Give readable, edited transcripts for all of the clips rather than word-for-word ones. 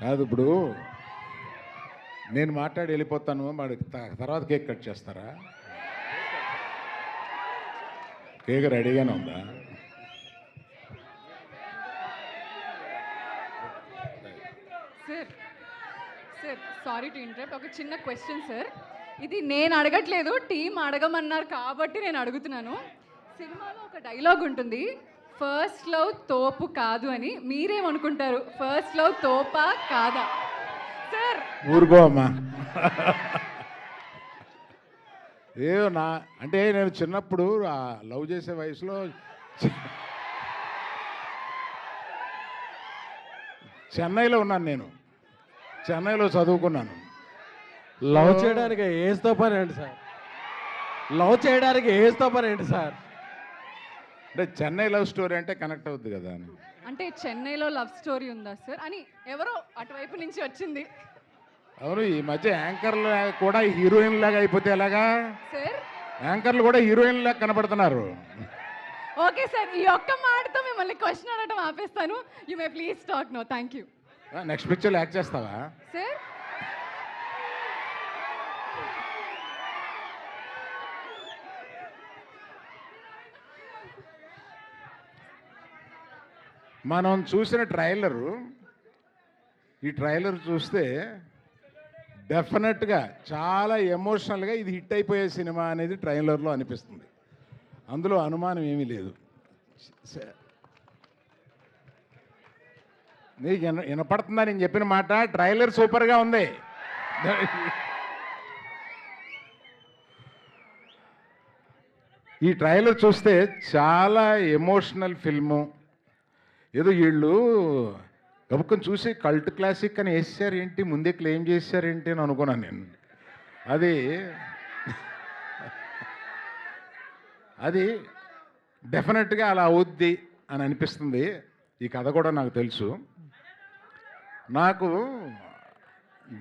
కాదు ఇప్పుడు నేను మాట్లాడి వెళ్ళిపోతాను, మరి తర్వాత కేక్ కట్ చేస్తారా? కేక్ రెడీగానే ఉందా? Sir sir sorry to interrupt, ఒక చిన్న క్వశ్చన్ సార్. ఇది నేను అడగట్లేదు, టీం అడగమన్నారు కాబట్టి నేను అడుగుతున్నాను. సినిమాలో ఒక డైలాగ్ ఉంటుంది, ఫస్ట్ లవ్ తోపు కాదు అని. మీరేమనుకుంటారు, ఫస్ట్ లవ్ తోపా కాదా సార్? ఊరుకో అమ్మా. ఏదో అంటే నేను చిన్నప్పుడు లవ్ చేసే వయసులో చెన్నైలో ఉన్నాను. నేను చెన్నైలో చదువుకున్నాను. లవ్ చేయడానికి ఏజ్తో పని ఏంటి సార్? లవ్ చేయడానికి ఏజ్తో పని ఏంటి సార్? అంటే చెన్నై లవ్ స్టోరీ అంటే కనెక్ట్ అవుద్ది కదా అని. అంటే చెన్నైలో లవ్ స్టోరీ ఉందా సార్ అని ఎవరో అటువైపు నుంచి వచ్చింది. అవును, ఈ మధ్య యాంకర్లు కూడా హీరోయిన్ లాగా అయిపోతే ఎలాగా? సార్ యాంకర్లు కూడా హీరోయిన్ లాగా కనపడుతున్నారు. ఓకే సార్, ఈ ఒక్క మాటతో మిమ్మల్ని క్వశ్చన్ అడగడం ఆపేస్తాను. You may please talk no. Thank you. Next పిక్చర్లో యాక్ట్ చేస్తావా? సార్ మనం చూసిన ట్రైలరు, ఈ ట్రైలర్ చూస్తే డెఫినెట్గా చాలా ఎమోషనల్గా ఇది హిట్ అయిపోయే సినిమా అనేది ట్రైలర్లో అనిపిస్తుంది. అందులో అనుమానం ఏమీ లేదు. నీకు వినపడుతుందా నేను చెప్పిన మాట? ట్రైలర్ సూపర్గా ఉంది. ఈ ట్రైలర్ చూస్తే చాలా ఎమోషనల్ ఫిల్ము. ఏదో వీళ్ళు గబుక్కని చూసి కల్ట్ క్లాసిక్ అని వేసారు ఏంటి, ముందే క్లెయిమ్ చేశారేంటి అని అనుకున్నాను నేను. అది డెఫినెట్గా అలా అవుద్ది అని అనిపిస్తుంది. ఈ కథ కూడా నాకు తెలుసు. నాకు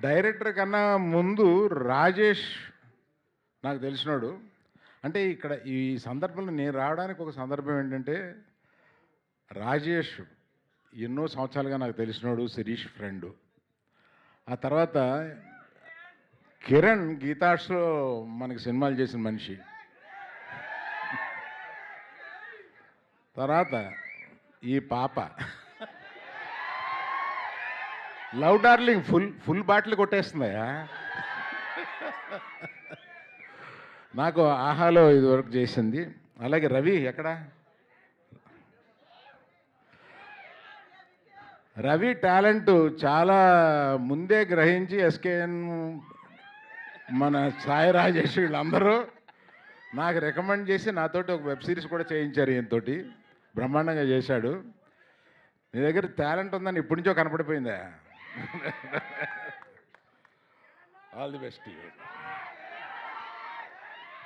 డైరెక్టర్ కన్నా ముందు రాజేష్ నాకు తెలిసినాడు. అంటే ఇక్కడ ఈ సందర్భంలో నేను రావడానికి ఒక సందర్భం ఏంటంటే, రాజేష్ ఎన్నో సంవత్సరాలుగా నాకు తెలిసినాడు, శిరీష్ ఫ్రెండు. ఆ తర్వాత కిరణ్ గీతాష్లో మనకి సినిమాలు చేసిన మనిషి. తర్వాత ఈ పాప లవ్ డార్లింగ్ ఫుల్ బాటిల్ కొట్టేస్తుందయా. నాకు ఆహాలో ఇది వరకు చేసింది. అలాగే రవి ఎక్కడ? రవి టాలెంట్ చాలా ముందే గ్రహించి ఎస్కేఎన్, మన సాయి రాజేష్ వీళ్ళందరూ నాకు రికమెండ్ చేసి నాతోటి ఒక వెబ్ సిరీస్ కూడా చేయించారు. ఈయనతోటి బ్రహ్మాండంగా చేశాడు. నీ దగ్గర టాలెంట్ ఉందని ఇప్పటి నుంచో కనపడిపోయిందా? All the best you.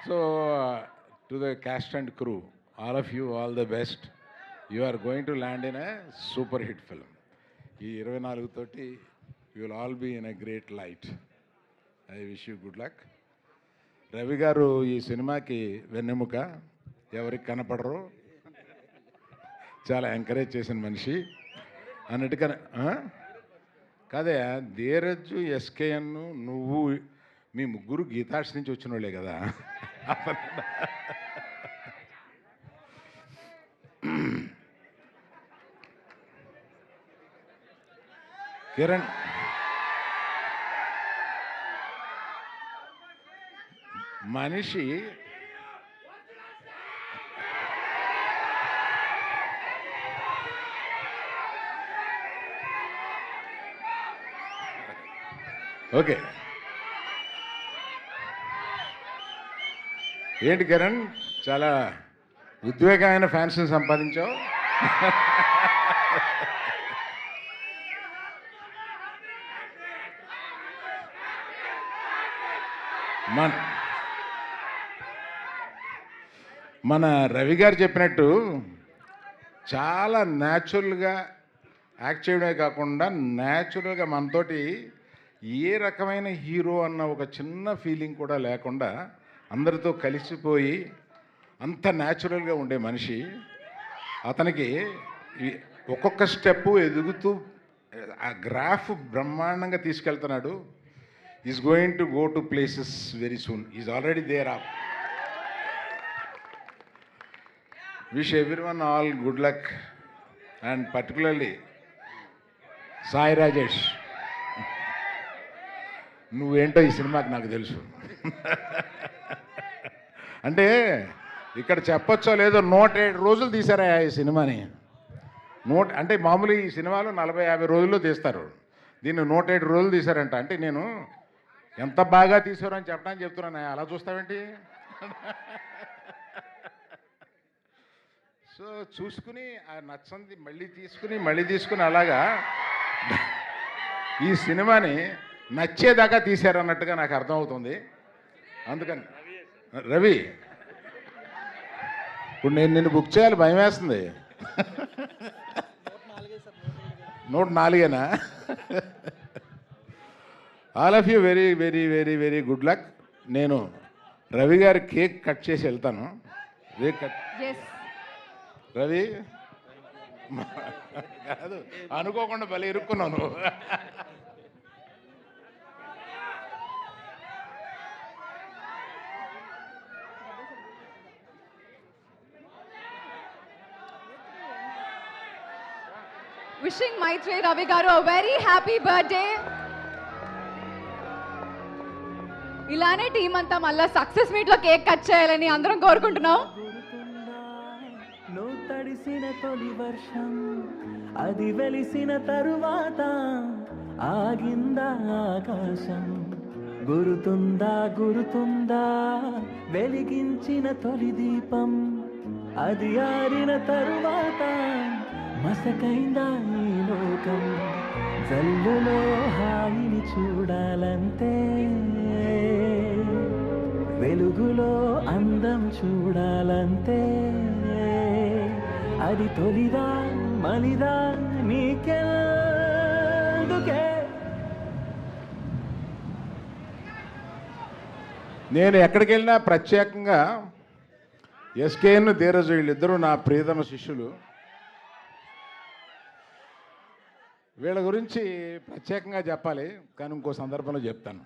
So to the cast and crew, all of you all the best. You are going to land in a super hit film. ఈ 24 తోటి you will all be in a great light. I wish you good luck. Ravi గారు ఈ సినిమాకి వెన్నెముక, ఎవరికి కనపడరు, చాలా encourage చేసిన మనిషి అన్నట్టుగా. కాదే, ధీరజ్, ఎస్కేఎన్, నువ్వు, మీ ముగ్గురు గీతాష్ నుంచి వచ్చిన వాళ్ళే కదా. కిరణ్ మనిషి ఓకే. ఏంటి కిరణ్, చాలా ఉద్వేగమైన ఫ్యాన్స్ని సంపాదించావు. మన రవి గారు చెప్పినట్టు చాలా న్యాచురల్గా యాక్ట్ చేయడమే కాకుండా న్యాచురల్గా మనతోటి ఏ రకమైన హీరో అన్న ఒక చిన్న ఫీలింగ్ కూడా లేకుండా అందరితో కలిసిపోయి అంత న్యాచురల్గా ఉండే మనిషి. అతనికి ఒక్కొక్క స్టెప్పు ఎదుగుతూ ఆ గ్రాఫ్ బ్రహ్మాండంగా తీసుకెళ్తున్నాడు. Is going to go to places very soon. Is already there of. Wish everyone all good luck and particularly Sai Rajesh, నువ్వేంటో ఈ సినిమాకి నాకు తెలుసు. అంటే ఇక్కడ చెప్పొచ్చో లేదో 107 రోజులు తీశారా ఈ సినిమాని. అంటే మామూలు ఈ సినిమాలు 40-50 రోజుల్లో తీస్తారు, దీన్ని 107 రోజులు తీశారంట. అంటే నేను ఎంత బాగా తీసారో అని చెప్పడానికి చెప్తున్నాను. అలా చూస్తావేంటి? సో చూసుకుని ఆ నచ్చంది మళ్ళీ తీసుకుని అలాగా ఈ సినిమాని నచ్చేదాకా తీశారన్నట్టుగా నాకు అర్థమవుతుంది. అందుకని రవి, ఇప్పుడు నేను నిన్ను బుక్ చేయాలి, భయం వేస్తుంది. 104 all of you very very very very good luck. నేను రవి గారి కేక్ కట్ చేసి వెళ్తాను. రవి కాదు, అనుకోకుండా భలే ఇరుక్కున్నాను. Wishing Maitri Ravi garu a very happy birthday. ఇలానే టీం అంతా మళ్ళీ సక్సెస్ మీట్ లో కేక్ కట్ చేయాలని అందరం కోరుకుంటున్నాం. నువ్వు తడిసిన తొలి వర్షం అది వెలిసిన తరువాత ఆగిందా ఆకాశం. గురుతుందా వెలిగించిన తొలి దీపం అది ఆరిన తరువాత మసకైందా ఈ లోకం. జల్లులో హాయిని చూడాలంతే, వెలుగులో అందం చూడాలంతే. అది తొలిదా మలిదా నీకెందుకే. నేను ఎక్కడికి వెళ్ళినా ప్రత్యేకంగా ఎస్కేఎన్ ధీరజ్ వీళ్ళిద్దరూ నా ప్రియతమ శిష్యులు. వీళ్ళ గురించి ప్రత్యేకంగా చెప్పాలి, కానీ ఇంకో సందర్భంలో చెప్తాను.